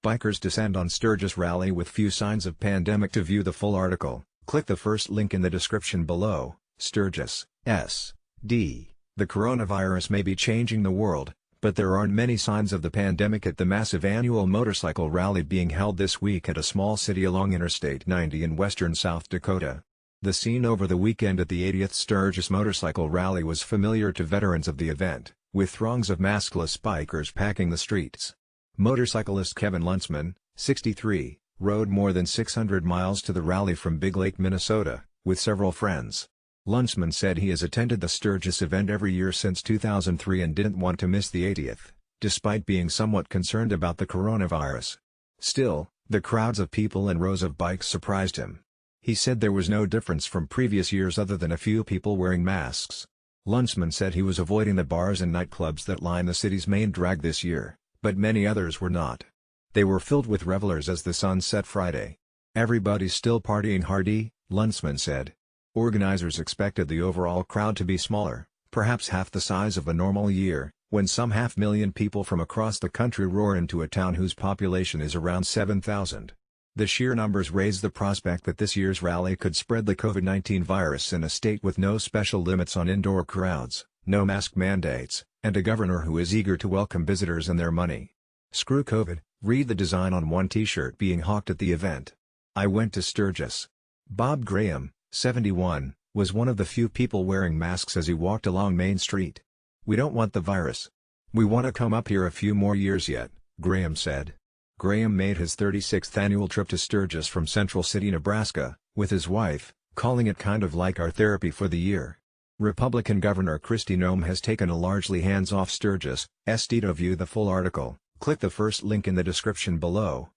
Bikers descend on Sturgis Rally with few signs of pandemic. To view the full article, click the first link in the description below. Sturgis, S.D. The coronavirus may be changing the world, but there aren't many signs of the pandemic at the massive annual motorcycle rally being held this week at a small city along Interstate 90 in western South Dakota. The scene over the weekend at the 80th Sturgis Motorcycle Rally was familiar to veterans of the event, with throngs of maskless bikers packing the streets. Motorcyclist Kevin Lunsmann, 63, rode more than 600 miles to the rally from Big Lake, Minnesota, with several friends. Lunsmann said he has attended the Sturgis event every year since 2003 and didn't want to miss the 80th, despite being somewhat concerned about the coronavirus. Still, the crowds of people and rows of bikes surprised him. He said there was no difference from previous years other than a few people wearing masks. Lunsmann said he was avoiding the bars and nightclubs that line the city's main drag this year, but many others were not. They were filled with revelers as the sun set Friday. "Everybody's still partying hard," Lunsmann said. Organizers expected the overall crowd to be smaller, perhaps half the size of a normal year, when some 500,000 people from across the country roar into a town whose population is around 7,000. The sheer numbers raise the prospect that this year's rally could spread the COVID-19 virus in a state with no special limits on indoor crowds, no mask mandates, and a governor who is eager to welcome visitors and their money. "Screw COVID," read the design on one t-shirt being hawked at the event. "I went to Sturgis." Bob Graham, 71, was one of the few people wearing masks as he walked along Main Street. "We don't want the virus. We want to come up here a few more years yet," Graham said. Graham made his 36th annual trip to Sturgis from Central City, Nebraska, with his wife, calling it kind of like our therapy for the year. Republican Governor Kristi Noem has taken a largely hands-off Sturgis, SD. To view the full article, click the first link in the description below.